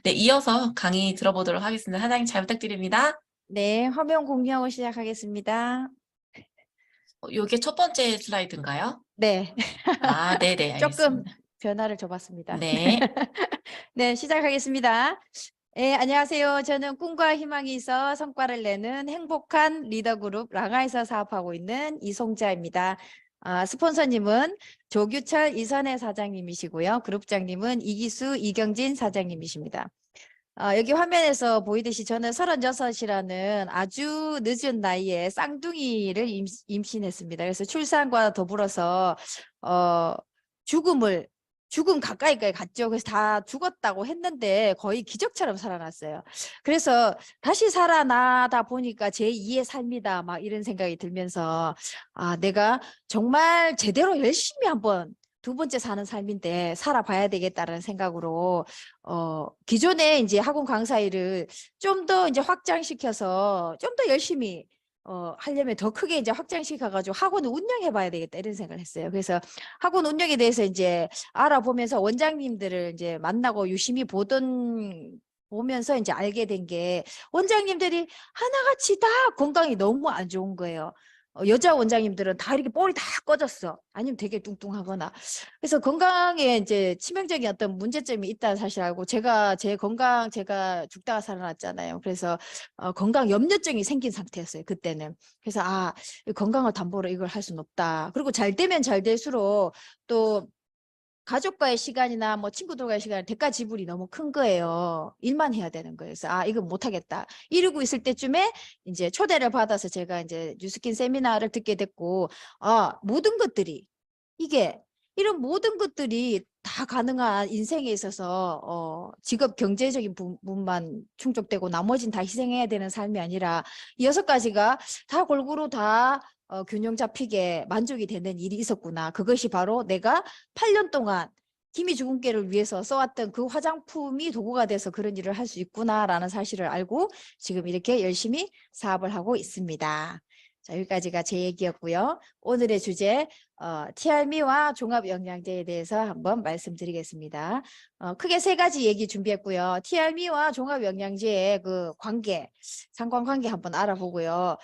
네, 이어서 강의 들어보도록 하겠습니다. 사장님 잘 부탁드립니다. 네, 화면 공유하고 시작하겠습니다. 이게 첫 번째 슬라이드인가요? 네, 아, 네네, 조금 알겠습니다. 변화를 줘봤습니다. 네, 네, 시작하겠습니다. 네, 안녕하세요. 저는 꿈과 희망이 있어 성과를 내는 행복한 리더그룹 랑아에서 사업하고 있는 이송자입니다. 스폰서님은 조규철 이선혜 사장님이시고요. 그룹장님은 이기수 이경진 사장님이십니다. 여기 화면에서 보이듯이 저는 36이라는 아주 늦은 나이에 쌍둥이를 임신했습니다. 그래서 출산과 더불어서 죽음 가까이까지 갔죠. 그래서 다 죽었다고 했는데 거의 기적처럼 살아났어요. 그래서 다시 살아나다 보니까 제2의 삶이다 막 이런 생각이 들면서 내가 정말 제대로 열심히 한번 두 번째 사는 삶인데 살아봐야 되겠다는 생각으로 기존에 이제 학원 강사 일을 좀 더 이제 확장시켜서 좀 더 열심히 하려면 더 크게 이제 확장시켜 가지고 학원을 운영해 봐야 되겠다 이런 생각을 했어요. 그래서 학원 운영에 대해서 이제 알아보면서 원장님들을 이제 만나고 유심히 보면서 이제 알게 된 게 원장님들이 하나같이 다 건강이 너무 안 좋은 거예요. 여자 원장님들은 다 이렇게 볼이 다 꺼졌어. 아니면 되게 뚱뚱하거나. 그래서 건강에 이제 치명적인 어떤 문제점이 있다는 사실 알고 제 건강 제가 죽다가 살아났잖아요. 그래서 건강 염려증이 생긴 상태였어요. 그때는. 그래서 이 건강을 담보로 이걸 할 수는 없다. 그리고 잘 되면 잘 될수록 또 가족과의 시간이나 뭐 친구들과의 시간 대가 지불이 너무 큰 거예요. 일만 해야 되는 거예요. 그래서 이거 못하겠다. 이러고 있을 때쯤에 이제 초대를 받아서 제가 이제 뉴스킨 세미나를 듣게 됐고 모든 것들이 이게 이런 모든 것들이 다 가능한 인생에 있어서 직업 경제적인 부분만 충족되고 나머지는 다 희생해야 되는 삶이 아니라 이 6가지가 다 골고루 다 균형 잡히게 만족이 되는 일이 있었구나. 그것이 바로 내가 8년 동안 기미 주근깨를 위해서 써왔던 그 화장품이 도구가 돼서 그런 일을 할 수 있구나라는 사실을 알고 지금 이렇게 열심히 사업을 하고 있습니다. 자, 여기까지가 제 얘기였고요. 오늘의 주제 TRM와 종합영양제에 대해서 한번 말씀드리겠습니다. 크게 3가지 얘기 준비했고요. TRM와 종합영양제의 그 관계, 상관관계 한번 알아보고요.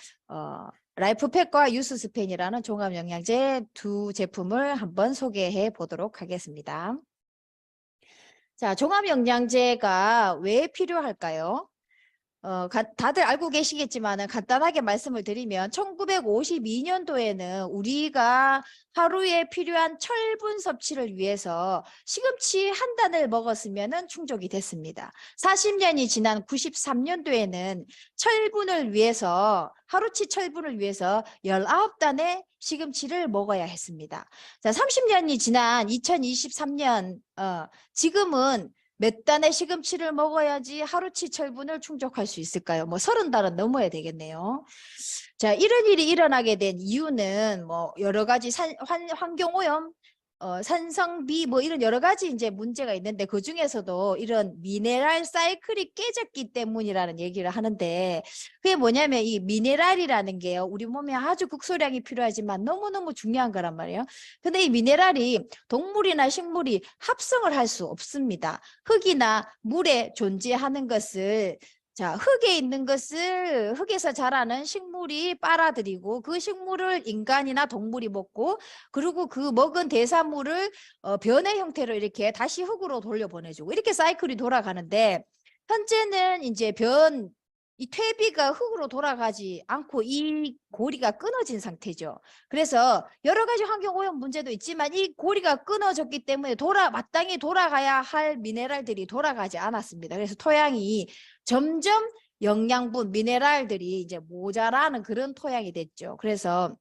라이프팩과 유스스펜이라는 종합영양제 두 제품을 한번 소개해 보도록 하겠습니다. 자, 종합영양제가 왜 필요할까요? 다들 알고 계시겠지만 간단하게 말씀을 드리면 1952년도에는 우리가 하루에 필요한 철분 섭취를 위해서 시금치 한 단을 먹었으면 충족이 됐습니다. 40년이 지난 93년도에는 하루치 철분을 위해서 19단의 시금치를 먹어야 했습니다. 자, 30년이 지난 2023년 지금은 몇 단의 시금치를 먹어야지 하루치 철분을 충족할 수 있을까요? 뭐 30달은 넘어야 되겠네요. 자, 이런 일이 일어나게 된 이유는 뭐 여러 가지 환경오염, 산성비 뭐 이런 여러 가지 이제 문제가 있는데 그 중에서도 이런 미네랄 사이클이 깨졌기 때문이라는 얘기를 하는데 그게 뭐냐면 이 미네랄이라는 게요. 우리 몸에 아주 극소량이 필요하지만 너무너무 중요한 거란 말이에요. 근데 이 미네랄이 동물이나 식물이 합성을 할 수 없습니다. 흙이나 물에 존재하는 것을 자, 흙에 있는 것을 흙에서 자라는 식물이 빨아들이고 그 식물을 인간이나 동물이 먹고 그리고 그 먹은 대사물을 변의 형태로 이렇게 다시 흙으로 돌려보내주고 이렇게 사이클이 돌아가는데 현재는 이제 이 퇴비가 흙으로 돌아가지 않고 이 고리가 끊어진 상태죠. 그래서 여러 가지 환경오염 문제도 있지만 이 고리가 끊어졌기 때문에 마땅히 돌아가야 할 미네랄들이 돌아가지 않았습니다. 그래서 토양이 점점 영양분, 미네랄들이 이제 모자라는 그런 토양이 됐죠. 그래서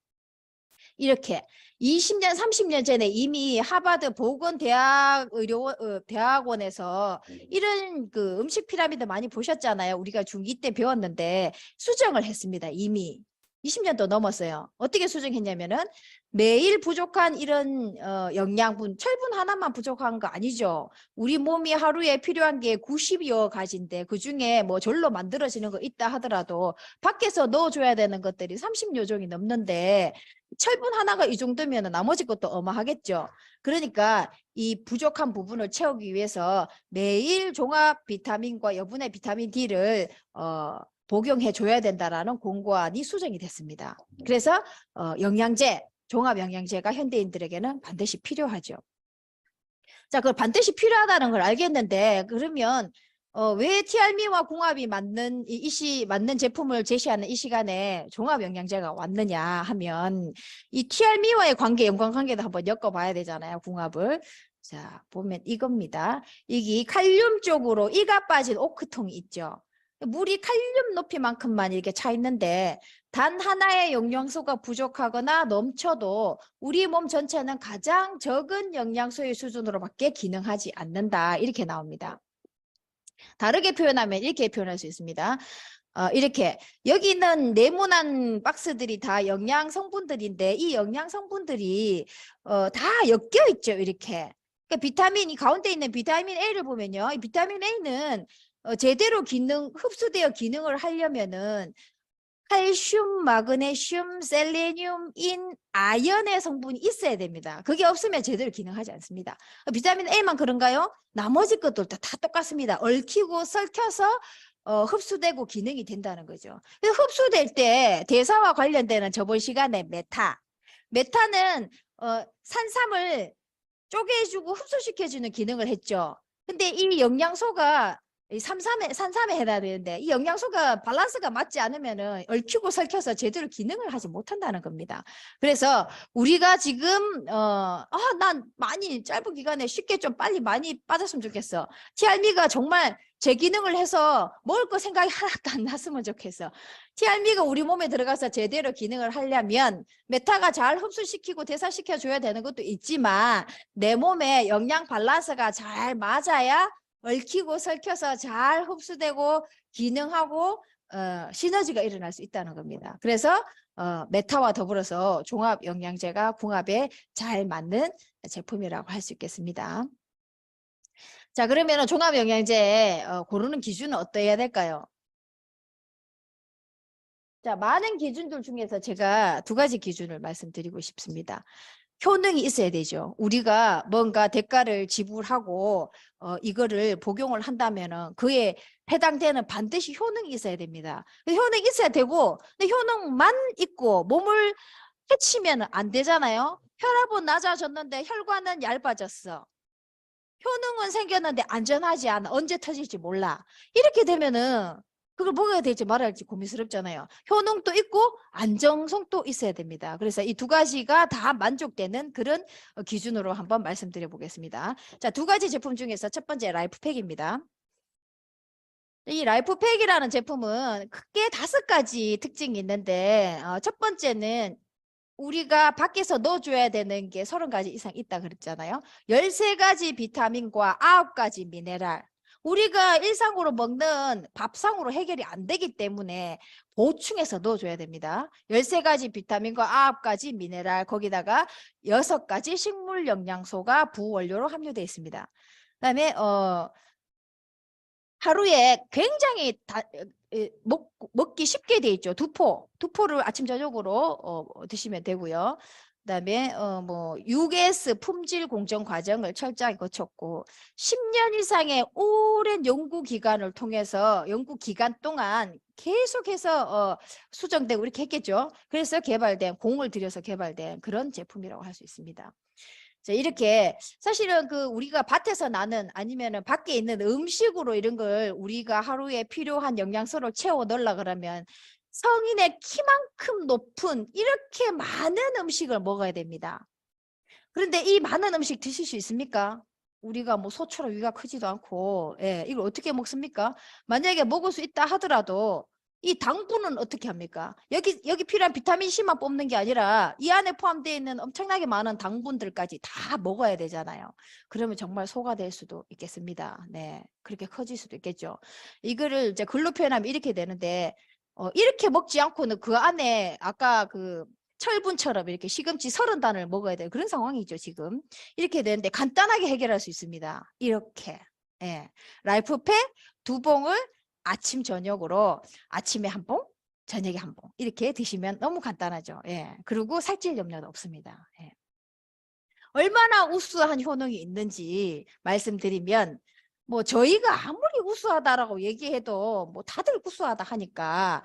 이렇게 20년, 30년 전에 이미 하버드 대학원에서 이런 그 음식 피라미드 많이 보셨잖아요. 우리가 중2 때 배웠는데 수정을 했습니다. 이미 20년도 넘었어요. 어떻게 수정했냐면은 매일 부족한 이런 영양분, 철분 하나만 부족한 거 아니죠. 우리 몸이 하루에 필요한 게 90여 가지인데 그중에 뭐 절로 만들어지는 거 있다 하더라도 밖에서 넣어줘야 되는 것들이 30여 종이 넘는데 철분 하나가 이 정도면 나머지 것도 어마하겠죠. 그러니까 이 부족한 부분을 채우기 위해서 매일 종합 비타민과 여분의 비타민 D를 복용해 줘야 된다라는 공고안이 수정이 됐습니다. 그래서 영양제, 종합 영양제가 현대인들에게는 반드시 필요하죠. 자, 그걸 반드시 필요하다는 걸 알겠는데 그러면 왜 TRM와 궁합이 맞는 맞는 제품을 제시하는 이 시간에 종합 영양제가 왔느냐 하면 이 TRM와의 관계, 연관관계도 한번 엮어봐야 되잖아요, 궁합을. 자, 보면 이겁니다. 이게 칼륨 쪽으로 이가 빠진 오크통이 있죠. 물이 칼륨 높이만큼만 이렇게 차 있는데 단 하나의 영양소가 부족하거나 넘쳐도 우리 몸 전체는 가장 적은 영양소의 수준으로밖에 기능하지 않는다. 이렇게 나옵니다. 다르게 표현하면 이렇게 표현할 수 있습니다. 이렇게 여기 있는 네모난 박스들이 다 영양 성분들인데 이 영양 성분들이 다 엮여 있죠. 이렇게. 그러니까 비타민이 가운데 있는 비타민 A를 보면요. 이 비타민 A는 제대로 흡수되어 기능을 하려면은 칼슘, 마그네슘, 셀레늄, 인, 아연의 성분이 있어야 됩니다. 그게 없으면 제대로 기능하지 않습니다. 비타민 A만 그런가요? 나머지 것들도 다 똑같습니다. 얽히고 섞여서 흡수되고 기능이 된다는 거죠. 흡수될 때 대사와 관련되는 저번 시간에 메타는 산삼을 쪼개주고 흡수시켜주는 기능을 했죠. 근데 이 영양소가 산삼에 해야 되는데 이 영양소가 밸런스가 맞지 않으면은 얽히고 설켜서 제대로 기능을 하지 못한다는 겁니다. 그래서 우리가 지금 난 많이 짧은 기간에 쉽게 좀 빨리 많이 빠졌으면 좋겠어. TRM가 정말 제 기능을 해서 먹을 거 생각이 하나도 안 났으면 좋겠어. TRM가 우리 몸에 들어가서 제대로 기능을 하려면 메타가 잘 흡수시키고 대사시켜 줘야 되는 것도 있지만 내 몸에 영양 밸런스가 잘 맞아야 얽히고 설켜서 잘 흡수되고 기능하고 시너지가 일어날 수 있다는 겁니다. 그래서 메타와 더불어서 종합 영양제가 궁합에 잘 맞는 제품이라고 할 수 있겠습니다. 자, 그러면 종합 영양제 고르는 기준은 어떠해야 될까요? 자, 많은 기준들 중에서 제가 두 가지 기준을 말씀드리고 싶습니다. 효능이 있어야 되죠. 우리가 뭔가 대가를 지불하고 이거를 복용을 한다면은 그에 해당되는 반드시 효능이 있어야 됩니다. 효능이 있어야 되고 근데 효능만 있고 몸을 해치면 안 되잖아요. 혈압은 낮아졌는데 혈관은 얇아졌어. 효능은 생겼는데 안전하지 않아. 언제 터질지 몰라. 이렇게 되면은 그걸 먹어야 될지 말아야 할지 고민스럽잖아요. 효능도 있고 안정성도 있어야 됩니다. 그래서 이 두 가지가 다 만족되는 그런 기준으로 한번 말씀드려 보겠습니다. 자, 두 가지 제품 중에서 첫 번째 라이프팩입니다. 이 라이프팩이라는 제품은 크게 5가지 특징이 있는데 첫 번째는 우리가 밖에서 넣어줘야 되는 게 30가지 이상 있다 그랬잖아요. 13가지 비타민과 9가지 미네랄. 우리가 일상으로 먹는 밥상으로 해결이 안 되기 때문에 보충해서 넣어줘야 됩니다. 13가지 비타민과 9가지 미네랄, 거기다가 6가지 식물 영양소가 부원료로 함유되어 있습니다. 그다음에 하루에 굉장히 먹기 쉽게 돼 있죠. 두포를 아침 저녁으로 드시면 되고요. 그다음에 뭐 6S 품질 공정 과정을 철저하게 거쳤고 10년 이상의 오랜 연구 기간을 통해서 연구 기간 동안 계속해서 수정되고 이렇게 했겠죠. 그래서 공을 들여서 개발된 그런 제품이라고 할 수 있습니다. 자, 이렇게 사실은 우리가 밭에서 나는 아니면은 밖에 있는 음식으로 이런 걸 우리가 하루에 필요한 영양소를 채워 넣으려 그러면 성인의 키만큼 높은 이렇게 많은 음식을 먹어야 됩니다. 그런데 이 많은 음식 드실 수 있습니까? 우리가 뭐 소처럼 위가 크지도 않고 이걸 어떻게 먹습니까? 만약에 먹을 수 있다 하더라도 이 당분은 어떻게 합니까? 여기 필요한 비타민C만 뽑는 게 아니라 이 안에 포함되어 있는 엄청나게 많은 당분들까지 다 먹어야 되잖아요. 그러면 정말 소가 될 수도 있겠습니다. 네, 그렇게 커질 수도 있겠죠. 이거를 이제 글로 표현하면 이렇게 되는데 이렇게 먹지 않고는 그 안에 아까 철분처럼 이렇게 시금치 30단을 먹어야 될 그런 상황이죠, 지금. 이렇게 되는데 간단하게 해결할 수 있습니다. 이렇게. 라이프팩 2봉을 아침 저녁으로 아침에 1봉, 저녁에 한 봉 이렇게 드시면 너무 간단하죠. 예. 그리고 살찔 염려도 없습니다. 예. 얼마나 우수한 효능이 있는지 말씀드리면 뭐 저희가 아무리 우수하다라고 얘기해도 뭐 다들 우수하다 하니까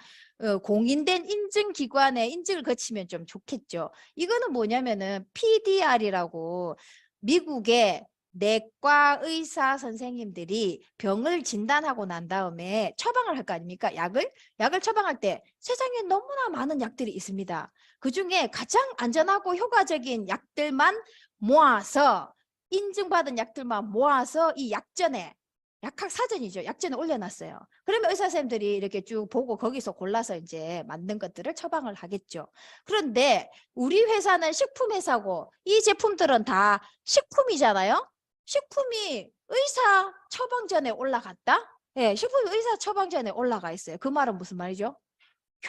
공인된 인증기관에 인증을 거치면 좀 좋겠죠. 이거는 뭐냐면은 PDR이라고 미국의 내과 의사 선생님들이 병을 진단하고 난 다음에 처방을 할 거 아닙니까? 약을 처방할 때 세상에 너무나 많은 약들이 있습니다. 그중에 가장 안전하고 효과적인 약들만 모아서 인증받은 약들만 모아서 이 약전에 약학 사전이죠. 약전에 올려놨어요. 그러면 의사 선생님들이 이렇게 쭉 보고 거기서 골라서 이제 만든 것들을 처방을 하겠죠. 그런데 우리 회사는 식품회사고 이 제품들은 다 식품이잖아요. 식품이 의사 처방전에 올라갔다? 예, 식품이 의사 처방전에 올라가 있어요. 그 말은 무슨 말이죠?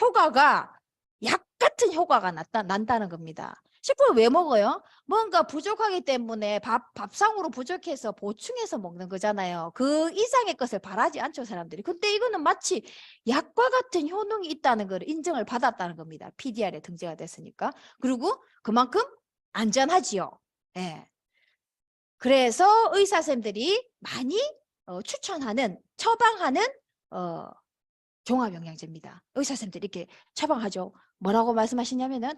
효과가 약 같은 효과가 난다는 겁니다. 식품을 왜 먹어요? 뭔가 부족하기 때문에 밥상으로 부족해서 보충해서 먹는 거잖아요. 그 이상의 것을 바라지 않죠, 사람들이. 근데 이거는 마치 약과 같은 효능이 있다는 걸 인정을 받았다는 겁니다. PDR에 등재가 됐으니까. 그리고 그만큼 안전하지요. 예. 그래서 의사 선생님들이 많이 추천하는, 처방하는 종합영양제입니다. 의사 선생님들이 이렇게 처방하죠. 뭐라고 말씀하시냐면은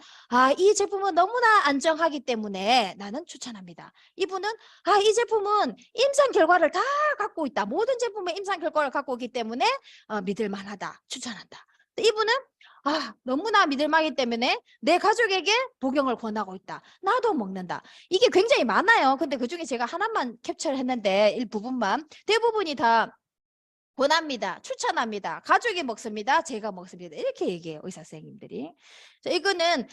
이 제품은 너무나 안정하기 때문에 나는 추천합니다. 이분은 이 제품은 임상 결과를 다 갖고 있다. 모든 제품의 임상 결과를 갖고 있기 때문에 믿을 만하다. 추천한다. 이분은 너무나 믿을 만하기 때문에 내 가족에게 복용을 권하고 있다. 나도 먹는다. 이게 굉장히 많아요. 근데 그중에 제가 하나만 캡처를 했는데 일부분만, 대부분이 다 권합니다. 추천합니다. 가족이 먹습니다. 제가 먹습니다. 이렇게 얘기해요. 의사 선생님들이. 이거는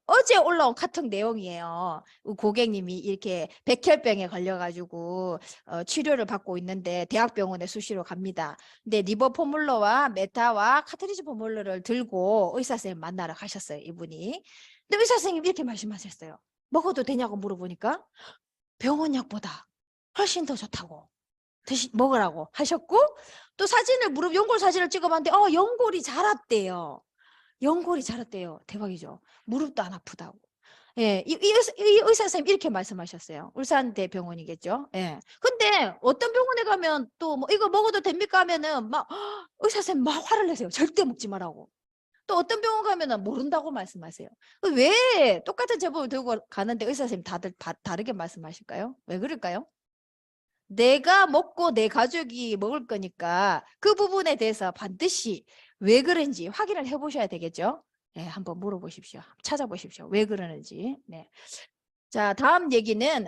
어제 올라온 카톡 내용이에요. 고객님이 이렇게 백혈병에 걸려가지고 치료를 받고 있는데 대학병원에 수시로 갑니다. 근데 리버 포뮬러와 메타와 카트리지 포뮬러를 들고 의사 선생님 만나러 가셨어요. 이분이. 근데 의사 선생님이 이렇게 말씀하셨어요. 먹어도 되냐고 물어보니까 병원 약보다 훨씬 더 좋다고. 먹으라고 하셨고, 또 연골 사진을 찍어봤는데 연골이 자랐대요. 연골이 자랐대요. 대박이죠. 무릎도 안 아프다고. 예, 이 의사 선생님 이렇게 말씀하셨어요. 울산대병원이겠죠. 예. 근데 어떤 병원에 가면 또 뭐 이거 먹어도 됩니까 하면은 막 의사 선생님 막 화를 내세요. 절대 먹지 말라고. 또 어떤 병원 가면은 모른다고 말씀하세요. 왜 똑같은 제품을 들고 가는데 의사 선생님 다들 다르게 말씀하실까요? 왜 그럴까요? 내가 먹고 내 가족이 먹을 거니까 그 부분에 대해서 반드시 왜 그런지 확인을 해보셔야 되겠죠. 네, 한번 물어보십시오. 찾아보십시오. 왜 그러는지. 네. 자, 다음 얘기는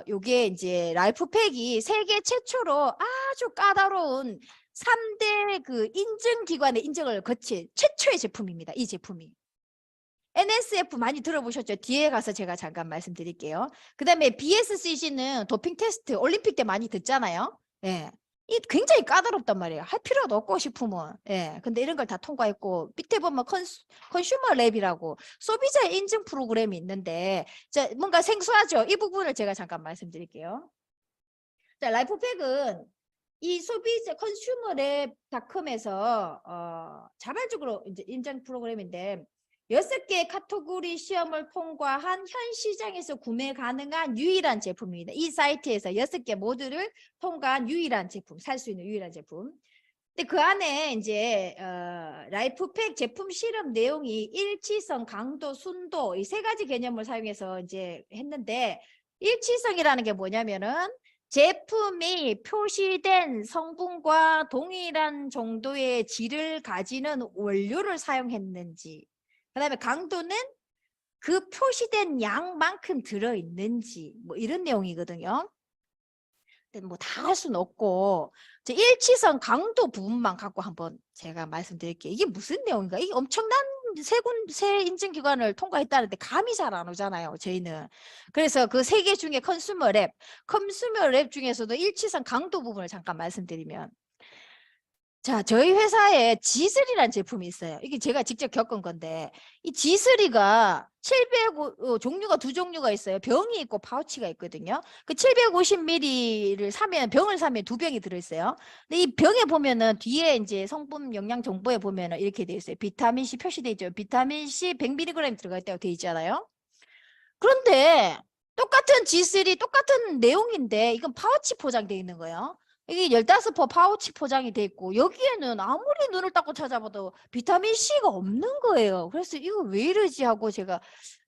요게 이제 라이프팩이 세계 최초로 아주 까다로운 3대 그 인증기관의 인증을 거친 최초의 제품입니다. 이 제품이. NSF 많이 들어보셨죠? 뒤에 가서 제가 잠깐 말씀드릴게요. 그 다음에 BSCC는 도핑 테스트 올림픽 때 많이 듣잖아요. 예. 이 굉장히 까다롭단 말이에요. 할 필요도 없고 싶으면. 예. 근데 이런 걸 다 통과했고, 밑에 보면 컨슈머 랩이라고 소비자 인증 프로그램이 있는데, 뭔가 생소하죠? 이 부분을 제가 잠깐 말씀드릴게요. 자, 라이프팩은 이 소비자 컨슈머랩닷컴에서 자발적으로 이제 인증 프로그램인데 6개의 카테고리 시험을 통과한 현 시장에서 구매 가능한 유일한 제품입니다. 이 사이트에서 6개 모두를 통과한 유일한 제품, 살 수 있는 유일한 제품. 근데 그 안에 이제 라이프팩 제품 실험 내용이 일치성, 강도, 순도 이 3가지 개념을 사용해서 이제 했는데, 일치성이라는 게 뭐냐면은 제품이 표시된 성분과 동일한 정도의 질을 가지는 원료를 사용했는지, 그 다음에 강도는 그 표시된 양만큼 들어있는지, 뭐 이런 내용이거든요. 근데 뭐 다 할 수는 없고, 일치성 강도 부분만 갖고 한번 제가 말씀드릴게요. 이게 무슨 내용인가? 이게 엄청난 세 인증기관을 통과했다는데 감이 잘 안 오잖아요, 저희는. 그래서 그 3개 중에 컨슈머랩 중에서도 일치성 강도 부분을 잠깐 말씀드리면, 자, 저희 회사에 지슬이라는 제품이 있어요. 이게 제가 직접 겪은 건데, 이 지슬이가 종류가 두 종류가 있어요. 병이 있고 파우치가 있거든요. 그 750ml를 사면, 병을 사면 두 병이 들어있어요. 근데 이 병에 보면은 뒤에 이제 성분 영양 정보에 보면은 이렇게 돼 있어요. 비타민C 표시돼 있죠. 비타민C 100mg 들어가 있다고 돼 있잖아요. 그런데 똑같은 G3 똑같은 내용인데 이건 파우치 포장되어 있는 거예요. 이게 15포 파우치 포장이 돼 있고 여기에는 아무리 눈을 딱 찾아봐도 비타민C가 없는 거예요. 그래서 이거 왜 이러지 하고 제가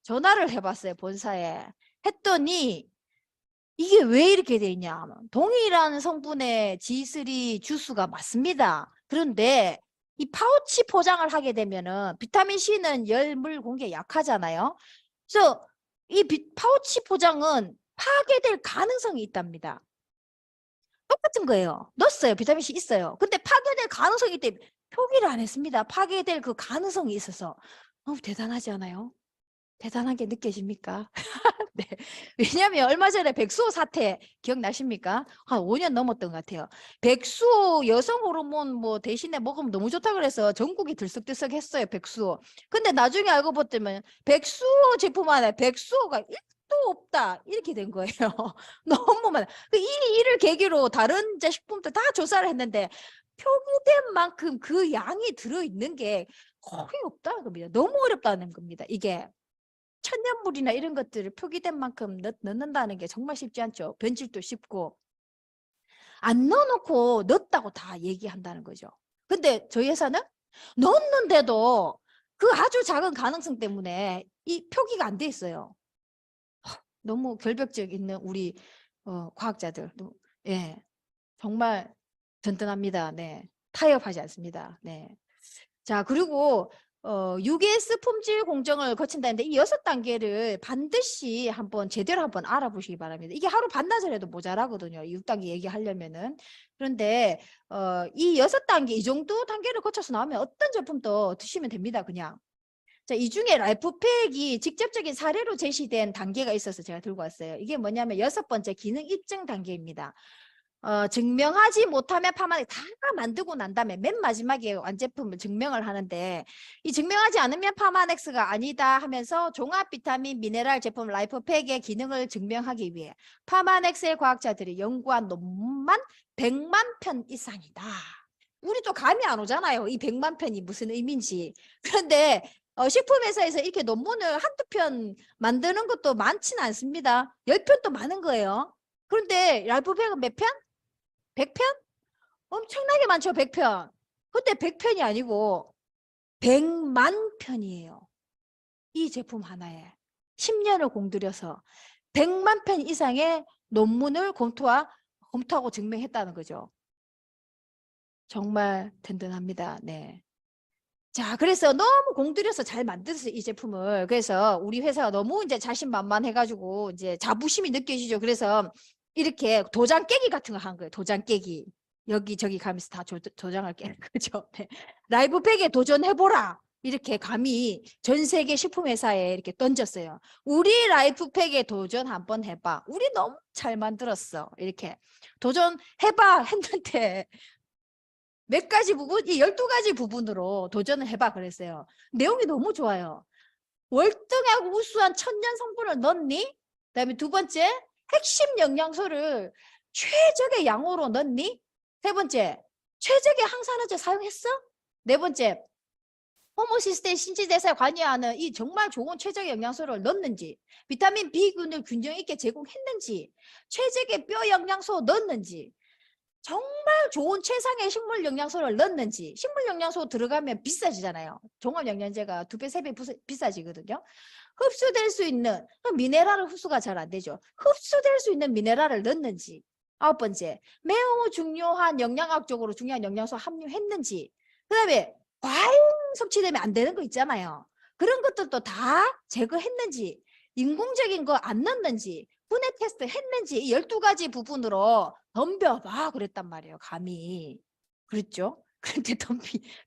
전화를 해봤어요. 본사에. 했더니 이게 왜 이렇게 돼 있냐. 동일한 성분의 G3 주스가 맞습니다. 그런데 이 파우치 포장을 하게 되면은 비타민C는 열물 공기에 약하잖아요. 그래서 이 파우치 포장은 파괴될 가능성이 있답니다. 똑같은 거예요. 넣었어요. 비타민C 있어요. 근데 파괴될 가능성이 있기 때문에 표기를 안 했습니다. 파괴될 그 가능성이 있어서. 너무 대단하지 않아요? 대단한 게 느껴집니까? 네. 왜냐하면 얼마 전에 백수호 사태 기억나십니까? 한 5년 넘었던 것 같아요. 백수호 여성 호르몬 뭐 대신에 먹으면 너무 좋다 그래서 전국이 들썩들썩했어요. 백수호. 근데 나중에 알고 봤더니 백수호 제품 안에 백수호가 1도 없다 이렇게 된 거예요. 너무 많아. 이 일을 계기로 다른 이제 식품도 다 조사를 했는데 표기된 만큼 그 양이 들어있는 게 거의 없다는 겁니다. 너무 어렵다는 겁니다. 이게. 천연물이나 이런 것들을 표기된 만큼 넣는다는 게 정말 쉽지 않죠. 변질도 쉽고. 안 넣어놓고 넣었다고 다 얘기한다는 거죠. 근데 저희 회사는 넣었는데도 그 아주 작은 가능성 때문에 이 표기가 안 돼 있어요. 너무 결벽증 있는 우리 과학자들. 예, 정말 든든합니다. 네, 타협하지 않습니다. 네. 자, 그리고 UGS 품질 공정을 거친다는데 이 6단계를 반드시 한번 제대로 한번 알아보시기 바랍니다. 이게 하루 반나절 해도 모자라거든요. 6단계 얘기하려면은. 그런데 이 6단계 이 정도 단계를 거쳐서 나오면 어떤 제품도 드시면 됩니다. 그냥. 자, 이 중에 라이프팩이 직접적인 사례로 제시된 단계가 있어서 제가 들고 왔어요. 이게 뭐냐면 6번째 기능 입증 단계입니다. 증명하지 못하면 파마넥 다 만들고 난 다음에 맨 마지막에 완제품을 증명을 하는데 이 증명하지 않으면 파마넥스가 아니다 하면서 종합 비타민 미네랄 제품 라이프팩의 기능을 증명하기 위해 파마넥스의 과학자들이 연구한 논문만 100만 편 이상이다. 우리 또 감이 안 오잖아요. 이 100만 편이 무슨 의미인지. 그런데 식품회사에서 이렇게 논문을 한두 편 만드는 것도 많지는 않습니다. 10편도 많은 거예요. 그런데 라이프팩은 몇 편? 100편? 엄청나게 많죠, 100편. 근데 100편이 아니고 100만 편이에요. 이 제품 하나에 10년을 공들여서 100만 편 이상의 논문을 검토하고 증명했다는 거죠. 정말 든든합니다. 네. 자, 그래서 너무 공들여서 잘 만들었어요, 이 제품을. 그래서 우리 회사가 너무 이제 자신만만해가지고 이제 자부심이 느껴지죠. 그래서 이렇게 도장 깨기 같은 거 한 거예요. 도장 깨기. 여기저기 가면서 다 도장을 깨는 거죠. 네. 라이브팩에 도전해보라. 이렇게 감히 전 세계 식품회사에 이렇게 던졌어요. 우리 라이프팩에 도전 한번 해봐. 우리 너무 잘 만들었어. 이렇게 도전해봐 했는데 몇 가지 부분, 이 12가지 부분으로 도전을 해봐 그랬어요. 내용이 너무 좋아요. 월등하고 우수한 천연 성분을 넣니? 그다음에 두 번째, 핵심 영양소를 최적의 양으로 넣니? 세 번째, 최적의 항산화제 사용했어? 네 번째, 호모시스테인 신진대사에 관여하는 이 정말 좋은 최적의 영양소를 넣는지, 비타민 B군을 균형 있게 제공했는지, 최적의 뼈 영양소 넣는지, 정말 좋은 최상의 식물 영양소를 넣는지. 식물 영양소 들어가면 비싸지잖아요. 종합 영양제가 2배, 3배 비싸지거든요. 흡수될 수 있는 미네랄 흡수가 잘 안 되죠. 흡수될 수 있는 미네랄을 넣는지. 9번째, 매우 중요한 영양학적으로 중요한 영양소 함유했는지. 그 다음에 과잉 섭취되면 안 되는 거 있잖아요. 그런 것들도 다 제거했는지, 인공적인 거 안 넣는지, 분해 테스트 했는지, 이 12가지 부분으로 덤벼봐 그랬단 말이에요. 감히. 그랬죠? 그런데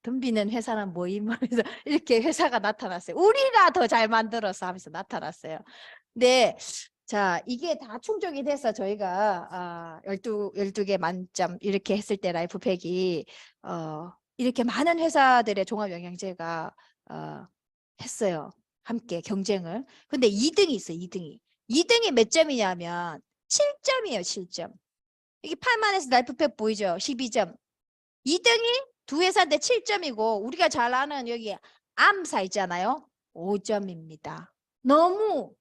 덤비는 회사는 뭐임 하면서 이렇게 회사가 나타났어요. 우리가 더 잘 만들어서 하면서 나타났어요. 네. 자, 이게 다 충족이 돼서 저희가 12개 만점 이렇게 했을 때 라이프팩이 이렇게 많은 회사들의 종합영양제가 했어요. 함께 경쟁을. 근데 2등이 있어요. 2등이. 2등이 몇 점이냐면 7점이에요. 7점. 이게 8만에서 라이프팩 보이죠? 12점. 2등이 두 회사인데 7점이고 우리가 잘 아는 여기 암사 있잖아요. 5점입니다. 너무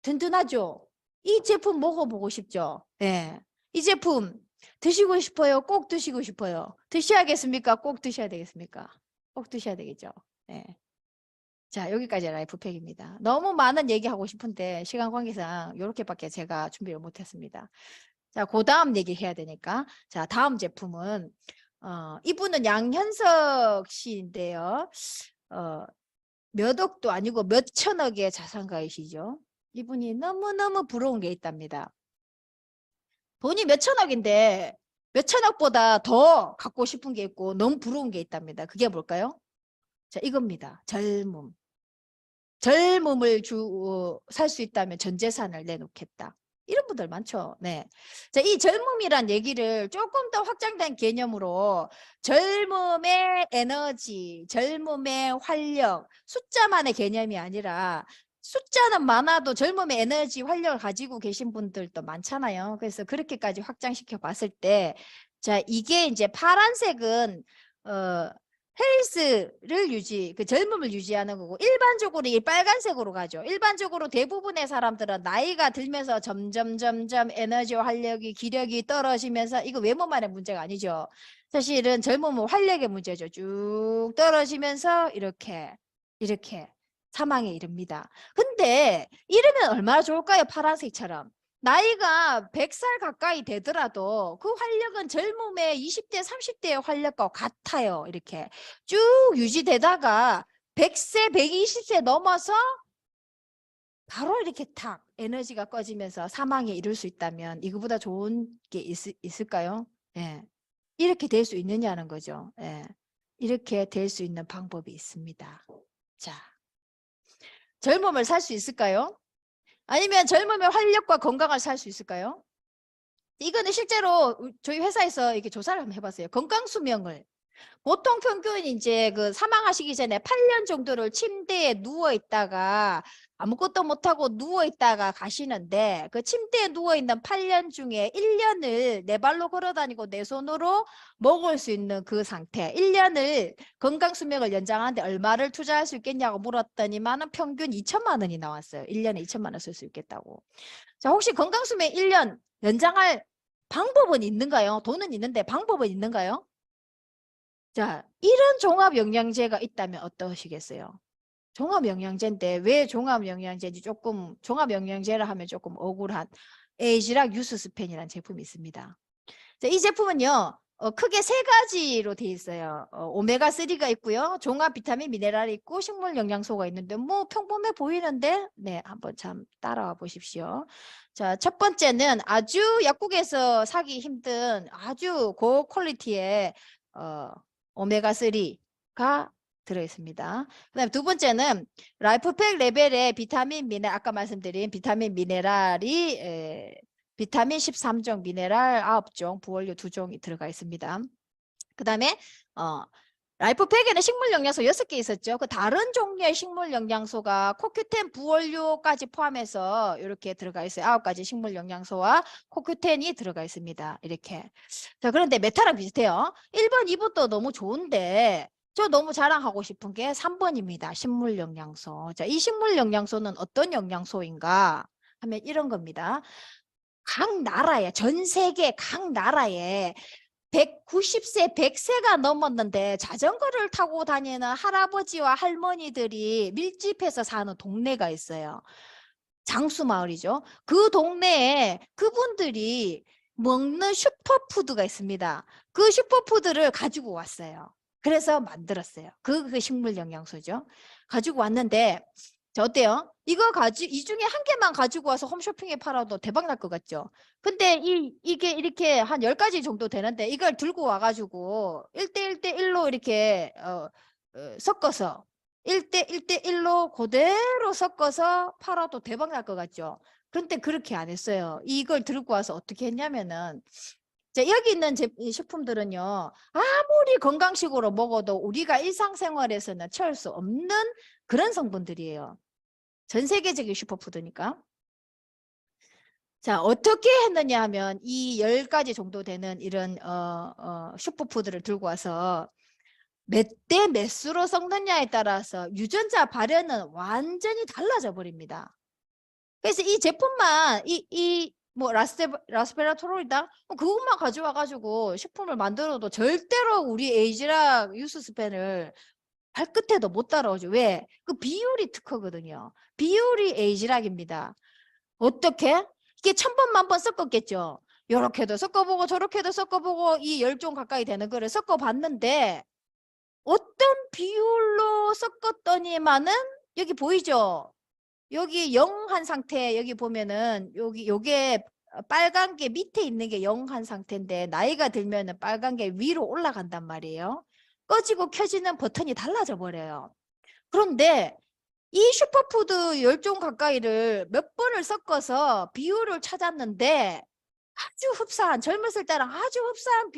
든든하죠? 이 제품 먹어보고 싶죠? 네. 이 제품 드시고 싶어요? 꼭 드시고 싶어요? 드셔야겠습니까? 꼭 드셔야 되겠습니까? 꼭 드셔야 되겠죠? 네. 자, 여기까지 라이프팩입니다. 너무 많은 얘기하고 싶은데 시간 관계상 이렇게밖에 제가 준비를 못했습니다. 자, 그 다음 얘기해야 되니까. 자, 다음 제품은 이분은 양현석 씨인데요. 몇 억도 아니고 몇 천억의 자산가이시죠. 이분이 너무너무 부러운 게 있답니다. 돈이 몇 천억인데 몇 천억보다 더 갖고 싶은 게 있고 너무 부러운 게 있답니다. 그게 뭘까요? 자, 이겁니다. 젊음. 젊음을 살 수 있다면 전 재산을 내놓겠다. 이런 분들 많죠. 네. 자, 이 젊음이란 얘기를 조금 더 확장된 개념으로 젊음의 에너지, 젊음의 활력, 숫자만의 개념이 아니라 숫자는 많아도 젊음의 에너지, 활력을 가지고 계신 분들도 많잖아요. 그래서 그렇게까지 확장시켜 봤을 때, 자, 이게 이제 파란색은 헬스를 그 젊음을 유지하는 거고, 일반적으로 이 빨간색으로 가죠. 일반적으로 대부분의 사람들은 나이가 들면서 점점 에너지와 활력이, 기력이 떨어지면서, 이거 외모만의 문제가 아니죠. 사실은 젊음은 활력의 문제죠. 쭉 떨어지면서 이렇게 사망에 이릅니다. 근데 이러면 얼마나 좋을까요? 파란색처럼. 나이가 100살 가까이 되더라도 그 활력은 젊음의 20대, 30대의 활력과 같아요. 이렇게 쭉 유지되다가 100세, 120세 넘어서 바로 이렇게 탁 에너지가 꺼지면서 사망에 이를 수 있다면 이거보다 좋은 게 있을까요? 예. 이렇게 될 수 있느냐는 거죠. 예. 이렇게 될 수 있는 방법이 있습니다. 자, 젊음을 살 수 있을까요? 아니면 젊음의 활력과 건강을 살 수 있을까요? 이거는 실제로 저희 회사에서 이렇게 조사를 한번 해봤어요. 건강 수명을. 보통 평균 이제 그 사망하시기 전에 8년 정도를 침대에 누워 있다가 아무것도 못하고 누워 있다가 가시는데, 그 침대에 누워 있는 8년 중에 1년을 내 발로 걸어 다니고 내 손으로 먹을 수 있는 그 상태, 1년을 건강 수명을 연장하는데 얼마를 투자할 수 있겠냐고 물었더니만은 평균 2천만 원이 나왔어요. 1년에 2천만 원 쓸 수 있겠다고. 자, 혹시 건강 수명 1년 연장할 방법은 있는가요? 돈은 있는데 방법은 있는가요? 자, 이런 종합영양제가 있다면 어떠시겠어요? 종합영양제인데 왜 종합영양제인지 조금, 종합영양제라 하면 조금 억울한 에이지락 유스스펜이라는 제품이 있습니다. 자, 이 제품은요, 크게 세 가지로 되어 있어요. 오메가3가 있고요, 종합 비타민 미네랄이 있고 식물 영양소가 있는데 뭐 평범해 보이는데, 네, 한번 참 따라와 보십시오. 자, 첫 번째는 아주 약국에서 사기 힘든 아주 고퀄리티의 오메가3가 들어있습니다. 그 다음에 두 번째는 라이프팩 레벨의 비타민 미네랄, 아까 말씀드린 비타민 미네랄이 비타민 13종, 미네랄 9종, 부원료 2종이 들어가 있습니다. 그 다음에 라이프팩에는 식물 영양소 6개 있었죠. 그 다른 종류의 식물 영양소가 코큐텐, 부원료까지 포함해서 이렇게 들어가 있어요. 9가지 식물 영양소와 코큐텐이 들어가 있습니다. 이렇게. 자, 그런데 메타랑 비슷해요. 1번, 2번도 너무 좋은데 저 너무 자랑하고 싶은 게 3번입니다. 식물 영양소. 자, 이 식물 영양소는 어떤 영양소인가 하면 이런 겁니다. 각 나라에, 전 세계 각 나라에 190세, 100세가 넘었는데 자전거를 타고 다니는 할아버지와 할머니들이 밀집해서 사는 동네가 있어요. 장수마을이죠. 그 동네에 그분들이 먹는 슈퍼푸드가 있습니다. 그 슈퍼푸드를 가지고 왔어요. 그래서 만들었어요. 그 식물 영양소죠. 가지고 왔는데, 자, 어때요? 이 중에 한 개만 가지고 와서 홈쇼핑에 팔아도 대박 날 것 같죠? 근데 이게 이렇게 한 10가지 정도 되는데, 이걸 들고 와가지고 1대1대1로 이렇게 섞어서 1대1대1로 그대로 섞어서 팔아도 대박 날 것 같죠? 그런데 그렇게 안 했어요. 이걸 들고 와서 어떻게 했냐면은 자, 여기 있는 이 식품들은요, 아무리 건강식으로 먹어도 우리가 일상생활에서는 취할 수 없는 그런 성분들이에요. 전 세계적인 슈퍼푸드니까. 자, 어떻게 했느냐 하면 이 10가지 정도 되는 이런 슈퍼푸드를 들고 와서 몇 대 몇 수로 섞느냐에 따라서 유전자 발현은 완전히 달라져 버립니다. 그래서 이 제품만 뭐 라스베라토롤이다 그것만 가져와 가지고 식품을 만들어도 절대로 우리 에이지락 유스스펜을 발끝에도 못 따라오죠. 왜? 그 비율이 특허거든요. 비율이 에이지락입니다. 어떻게? 이게 1000번 만번 섞었겠죠. 요렇게도 섞어보고 저렇게도 섞어보고 이 10종 가까이 되는 거를 섞어봤는데 어떤 비율로 섞었더니만은 여기 보이죠? 여기 0한 상태 여기 보면은 요게 빨간 게 밑에 있는 게 0한 상태인데 나이가 들면은 빨간 게 위로 올라간단 말이에요. 꺼지고 켜지는 버튼이 달라져 버려요. 그런데 이 슈퍼푸드 10종 가까이를 몇 번을 섞어서 비율을 찾았는데 아주 흡사한 젊었을 때랑 아주 흡사한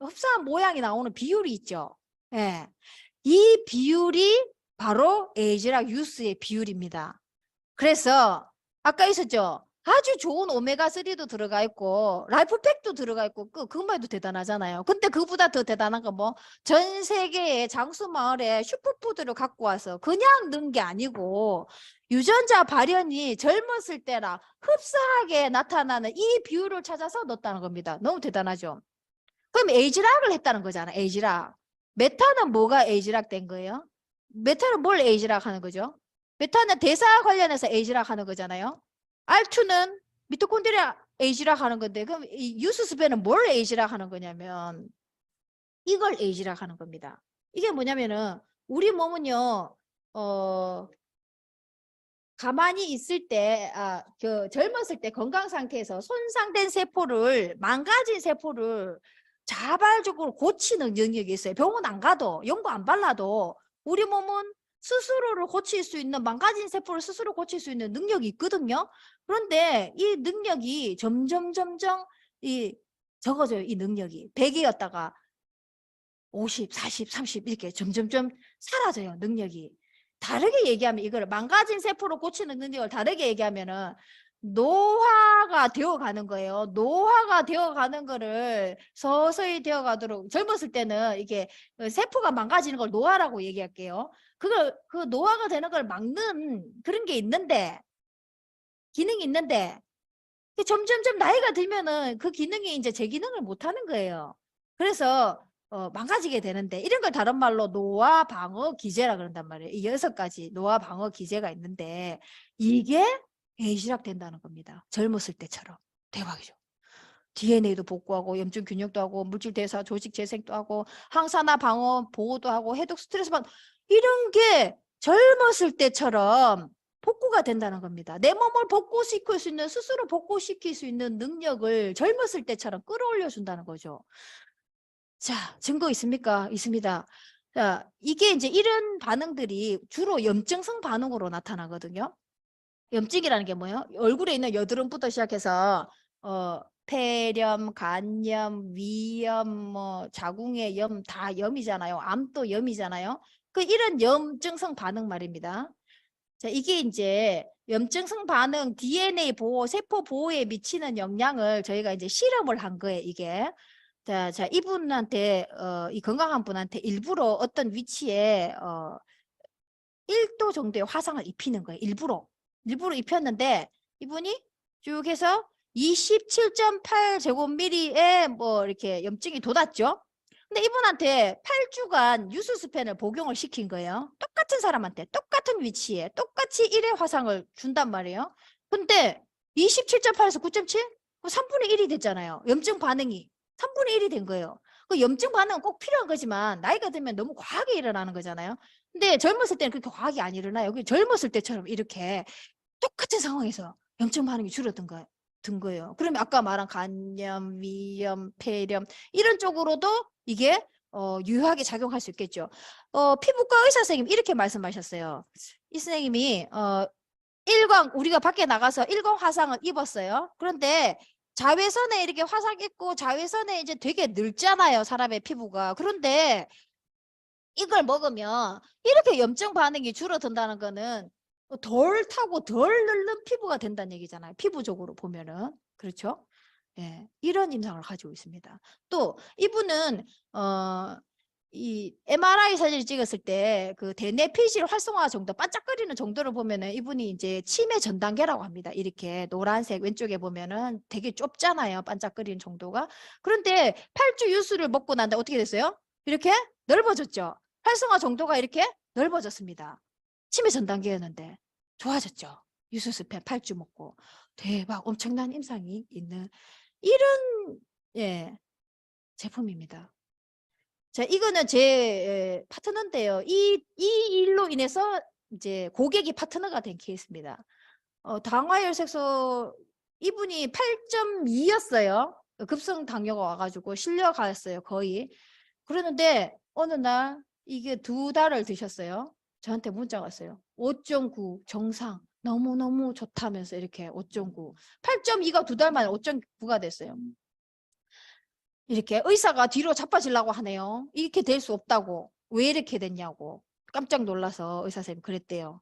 흡사한 모양이 나오는 비율이 있죠. 예. 이 비율이 바로 에이지락 유스의 비율입니다. 그래서 아까 있었죠. 아주 좋은 오메가3도 들어가 있고 라이프팩도 들어가 있고 그것만 해도 대단하잖아요. 근데 그보다 더 대단한 건 뭐 전 세계의 장수 마을에 슈퍼푸드를 갖고 와서 그냥 넣은 게 아니고 유전자 발현이 젊었을 때랑 흡사하게 나타나는 이 비율을 찾아서 넣었다는 겁니다. 너무 대단하죠. 그럼 에이지락을 했다는 거잖아. 에이지락. 메타는 뭐가 에이지락 된 거예요? 메타는 뭘 에이지락 하는 거죠? 메타는 대사 관련해서 에이지락 하는 거잖아요. R2는 미토콘드리아 에이지락 하는 건데 그럼 이 유스스펜은 뭘 에이지락 하는 거냐면 이걸 에이지락 하는 겁니다. 이게 뭐냐면은 우리 몸은요 가만히 있을 때, 젊었을 때 건강 상태에서 손상된 세포를, 망가진 세포를 자발적으로 고치는 영역이 있어요. 병원 안 가도, 연고 안 발라도 우리 몸은 스스로를 고칠 수 있는, 망가진 세포를 스스로 고칠 수 있는 능력이 있거든요. 그런데 이 능력이 점점 적어져요. 이 능력이. 100이었다가 50, 40, 30 이렇게 점점점 사라져요. 능력이. 다르게 얘기하면 이걸 망가진 세포로 고치는 능력을 다르게 얘기하면은 노화가 되어 가는 거예요. 노화가 되어 가는 거를 서서히 되어 가도록 젊었을 때는 이게 세포가 망가지는 걸 노화라고 얘기할게요. 그 노화가 되는 걸 막는 그런 게 있는데 기능이 있는데 점점점 나이가 들면은 그 기능이 이제 제 기능을 못 하는 거예요. 그래서 망가지게 되는데 이런 걸 다른 말로 노화 방어 기제라 그런단 말이에요. 이 6가지 노화 방어 기제가 있는데 이게 에이지락 된다는 겁니다. 젊었을 때처럼. 대박이죠. DNA도 복구하고 염증 균형도 하고 물질 대사 조직 재생도 하고 항산화 방어 보호도 하고 해독 스트레스 방 이런 게 젊었을 때처럼 복구가 된다는 겁니다. 내 몸을 복구시킬 수 있는 스스로 복구시킬 수 있는 능력을 젊었을 때처럼 끌어올려 준다는 거죠. 자, 증거 있습니까? 있습니다. 자, 이게 이제 이런 반응들이 주로 염증성 반응으로 나타나거든요. 염증이라는 게 뭐예요? 얼굴에 있는 여드름부터 시작해서 폐렴, 간염, 위염, 뭐 자궁의 염 다 염이잖아요. 암도 염이잖아요. 이런 염증성 반응 말입니다. 자, 이게 이제 염증성 반응 DNA 보호, 세포 보호에 미치는 영향을 저희가 이제 실험을 한 거예요, 이게. 자, 이분한테 이 건강한 분한테 일부러 어떤 위치에 1도 정도의 화상을 입히는 거예요. 일부러 입혔는데 이분이 쭉 해서 27.8제곱미리에 뭐 이렇게 염증이 돋았죠. 근데 이분한테 8주간 유수스펜을 복용을 시킨 거예요. 똑같은 사람한테 똑같은 위치에 똑같이 1의 화상을 준단 말이에요. 근데 27.8에서 9.7? 3분의 1이 됐잖아요. 염증 반응이 3분의 1이 된 거예요. 그 염증 반응은 꼭 필요한 거지만 나이가 들면 너무 과하게 일어나는 거잖아요. 근데 젊었을 때는 그렇게 과하게 안 일어나요. 젊었을 때처럼 이렇게 똑같은 상황에서 염증 반응이 줄어든 거예요. 그러면 아까 말한 간염, 위염, 폐렴 이런 쪽으로도 이게 유효하게 작용할 수 있겠죠. 피부과 의사 선생님 이렇게 말씀하셨어요. 이 선생님이 일광 우리가 밖에 나가서 일광 화상을 입었어요. 그런데 자외선에 이렇게 화상 입고 자외선에 이제 되게 늙잖아요. 사람의 피부가. 그런데 이걸 먹으면 이렇게 염증 반응이 줄어든다는 거는 덜 타고 덜 늙는 피부가 된다는 얘기잖아요. 피부적으로 보면은. 그렇죠? 예, 이런 임상을 가지고 있습니다. 또 이분은 이 MRI 사진을 찍었을 때 그 대뇌 피질 활성화 정도 반짝거리는 정도를 보면은 이분이 이제 치매 전 단계라고 합니다. 이렇게 노란색 왼쪽에 보면은 되게 좁잖아요. 반짝거리는 정도가. 그런데 8주 유수를 먹고 난데 어떻게 됐어요? 이렇게 넓어졌죠. 활성화 정도가 이렇게 넓어졌습니다. 치매 전 단계였는데 좋아졌죠. 유수스펜 8주 먹고 대박 엄청난 임상이 있는 이런 예 제품입니다. 자, 이거는 제 파트너인데요. 이 일로 인해서 이제 고객이 파트너가 된 케이스입니다. 당화혈색소 이분이 8.2였어요. 급성 당뇨가 와가지고 실려갔어요. 거의. 그러는데 어느 날 이게 2달을 드셨어요. 저한테 문자가 왔어요. 5.9 정상. 너무너무 좋다면서 이렇게 5.9. 8.2가 2달 만에 5.9가 됐어요. 이렇게 의사가 뒤로 자빠지려고 하네요. 이렇게 될 수 없다고. 왜 이렇게 됐냐고. 깜짝 놀라서 의사 선생님 그랬대요.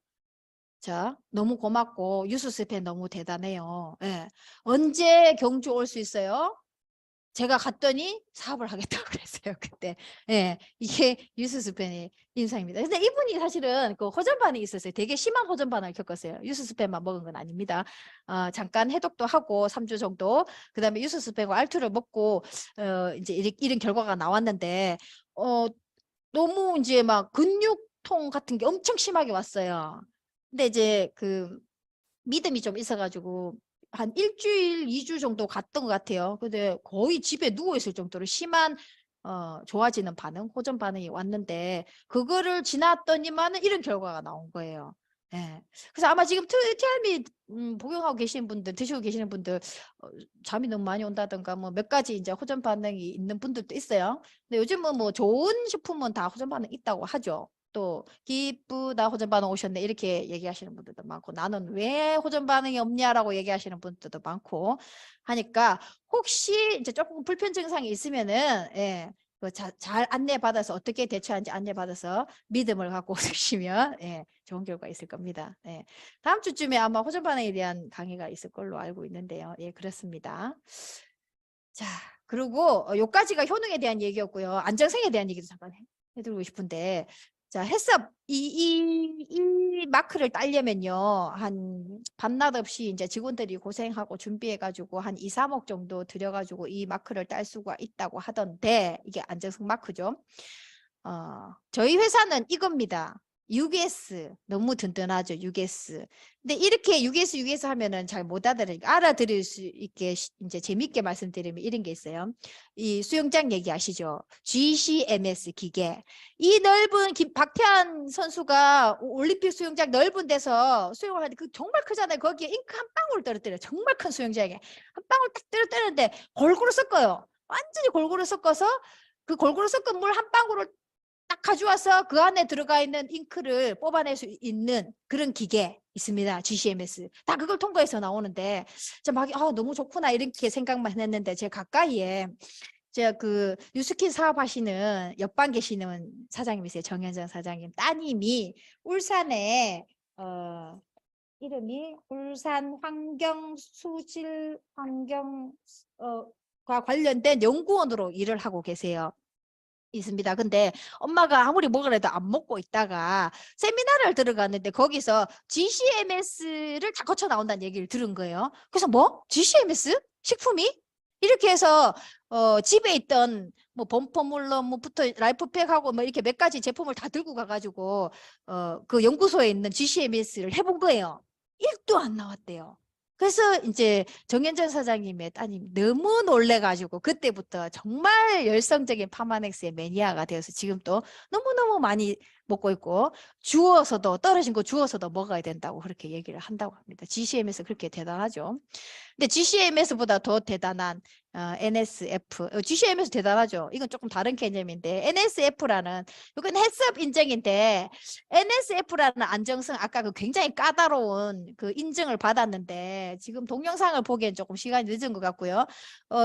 자, 너무 고맙고 유수스펜 너무 대단해요. 예. 언제 경주 올 수 있어요? 제가 갔더니 사업을 하겠다고 그랬어요. 그때. 예. 이게 유수스펜의 인상입니다. 근데 이분이 사실은 그 호전 반응이 있었어요. 되게 심한 호전 반응을 겪었어요. 유수스펜만 먹은 건 아닙니다. 잠깐 해독도 하고 3주 정도. 그다음에 유수스펜과 알투를 먹고 이제 이런 결과가 나왔는데 너무 이제 막 근육통 같은 게 엄청 심하게 왔어요. 근데 이제 그 믿음이 좀 있어가지고 한 일주일, 2주 정도 갔던 것 같아요. 근데 거의 집에 누워있을 정도로 심한 좋아지는 반응, 호전 반응이 왔는데 그거를 지났더니만은 이런 결과가 나온 거예요. 예. 그래서 아마 지금 TRM이 복용하고 계시는 분들, 드시고 계시는 분들 잠이 너무 많이 온다든가 뭐 몇 가지 이제 호전 반응이 있는 분들도 있어요. 근데 요즘은 뭐 좋은 식품은 다 호전 반응 있다고 하죠. 또 기쁘다 호전 반응 오셨네 이렇게 얘기하시는 분들도 많고 나는 왜 호전 반응이 없냐라고 얘기하시는 분들도 많고 하니까 혹시 이제 조금 불편 증상이 있으면은 예, 잘 안내받아서 어떻게 대처하는지 안내받아서 믿음을 갖고 오시면 예, 좋은 결과 있을 겁니다. 예. 다음 주쯤에 아마 호전 반응에 대한 강의가 있을 걸로 알고 있는데요. 예, 그렇습니다. 자, 그리고 요까지가 효능에 대한 얘기였고요. 안정성에 대한 얘기도 잠깐 해드리고 싶은데 자, 햇섭 이 마크를 따려면요. 한 밤낮 없이 이제 직원들이 고생하고 준비해 가지고 한 2, 3억 정도 들여 가지고 이 마크를 딸 수가 있다고 하던데 이게 안정성 마크죠. 저희 회사는 이겁니다. UGS 너무 든든하죠. UGS. 근데 이렇게 UGS 하면은 잘 못 알아들을 수 있게 이제 재밌게 말씀드리면 이런 게 있어요. 이 수영장 얘기하시죠. GCMS 기계. 이 넓은 박태환 선수가 올림픽 수영장 넓은 데서 수영을 하는데 그 정말 크잖아요. 거기에 잉크 한 방울 떨어뜨려요. 정말 큰 수영장에 한 방울 딱 떨어뜨리는데 골고루 섞어요. 완전히 골고루 섞어서 그 골고루 섞은 물 한 방울을 딱 가져와서 그 안에 들어가 있는 잉크를 뽑아낼 수 있는 그런 기계 있습니다. GCMS. 다 그걸 통과해서 나오는데 막 너무 좋구나 이렇게 생각만 했는데 제 가까이에 제가 그 뉴스킨 사업하시는 옆방 계시는 사장님이세요. 정현정 사장님. 따님이 울산에 이름이 울산 환경수질 환경과 관련된 연구원으로 일을 하고 계세요. 있습니다. 근데 엄마가 아무리 먹으래도 안 먹고 있다가 세미나를 들어갔는데 거기서 GCMS를 다 거쳐 나온다는 얘기를 들은 거예요. 그래서 뭐? GCMS? 식품이? 이렇게 해서 집에 있던 뭐 범퍼물러 뭐부터 라이프팩하고 뭐 이렇게 몇 가지 제품을 다 들고 가가지고 그 연구소에 있는 GCMS를 해본 거예요. 1도 안 나왔대요. 그래서 이제 정현전 사장님의 따님 너무 놀래가지고 그때부터 정말 열성적인 파마넥스의 매니아가 되어서 지금 또 너무너무 많이 먹고 있고 주워서도 떨어진 거 주워서도 먹어야 된다고 그렇게 얘기를 한다고 합니다. GCMS 그렇게 대단하죠. 근데 GCMS보다 더 대단한 NSF, GCM에서 대단하죠. 이건 조금 다른 개념인데 NSF라는 이건 헬스업 인증인데 NSF라는 안정성 아까 그 굉장히 까다로운 그 인증을 받았는데 지금 동영상을 보기엔 조금 시간이 늦은 것 같고요.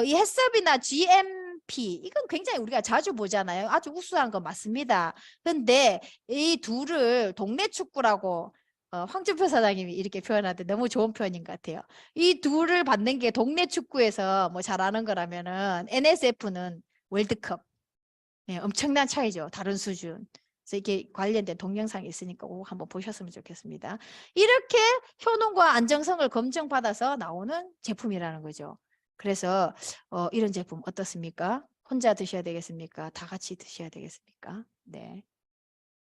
이 헬스업이나 GMP 이건 굉장히 우리가 자주 보잖아요. 아주 우수한 거 맞습니다. 근데 이 둘을 동네 축구라고 황준표 사장님이 이렇게 표현하는데 너무 좋은 표현인 것 같아요. 이 둘을 받는 게 동네 축구에서 뭐 잘하는 거라면은 NSF는 월드컵. 네, 엄청난 차이죠. 다른 수준. 그래서 이게 관련된 동영상이 있으니까 꼭 한번 보셨으면 좋겠습니다. 이렇게 효능과 안정성을 검증받아서 나오는 제품이라는 거죠. 그래서 이런 제품 어떻습니까? 혼자 드셔야 되겠습니까? 다 같이 드셔야 되겠습니까? 네.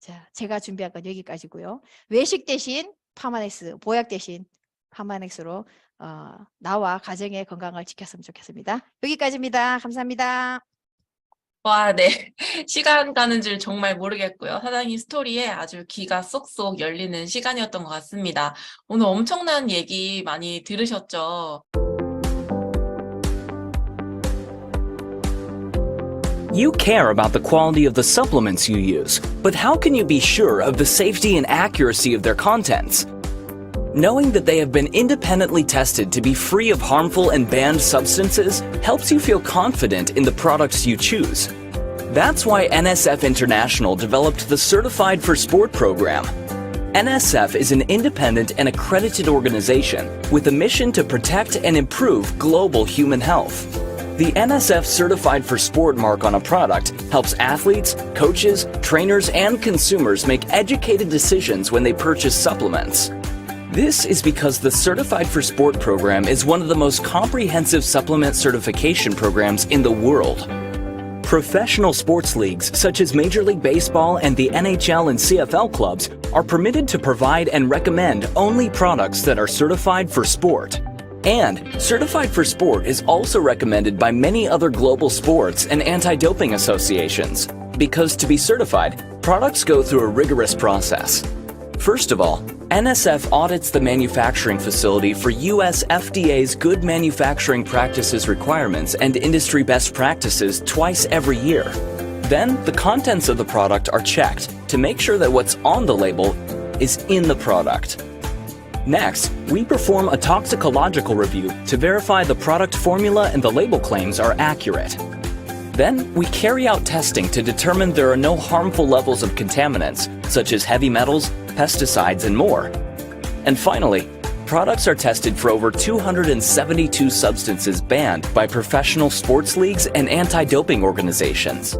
자, 제가 준비한 건 여기까지고요. 외식 대신 파마넥스, 보약 대신 파마넥스로 나와 가정의 건강을 지켰으면 좋겠습니다. 여기까지입니다. 감사합니다. 와, 네. 시간 가는 줄 정말 모르겠고요. 사장님 스토리에 아주 귀가 쏙쏙 열리는 시간이었던 것 같습니다. 오늘 엄청난 얘기 많이 들으셨죠? You care about the quality of the supplements you use, but how can you be sure of the safety and accuracy of their contents? Knowing that they have been independently tested to be free of harmful and banned substances helps you feel confident in the products you choose. That's why NSF International developed the Certified for Sport program. NSF is an independent and accredited organization with a mission to protect and improve global human health. The NSF Certified for Sport mark on a product helps athletes, coaches, trainers, and consumers make educated decisions when they purchase supplements. This is because the Certified for Sport program is one of the most comprehensive supplement certification programs in the world. Professional sports leagues such as Major League Baseball and the NHL and CFL clubs are permitted to provide and recommend only products that are certified for sport. And Certified for Sport is also recommended by many other global sports and anti-doping associations. Because to be certified, products go through a rigorous process. First of all, NSF audits the manufacturing facility for US FDA's Good Manufacturing Practices requirements and industry best practices twice every year. Then, the contents of the product are checked to make sure that what's on the label is in the product. Next, we perform a toxicological review to verify the product formula and the label claims are accurate. Then, we carry out testing to determine there are no harmful levels of contaminants, such as heavy metals, pesticides, and more. And finally, products are tested for over 272 substances banned by professional sports leagues and anti-doping organizations.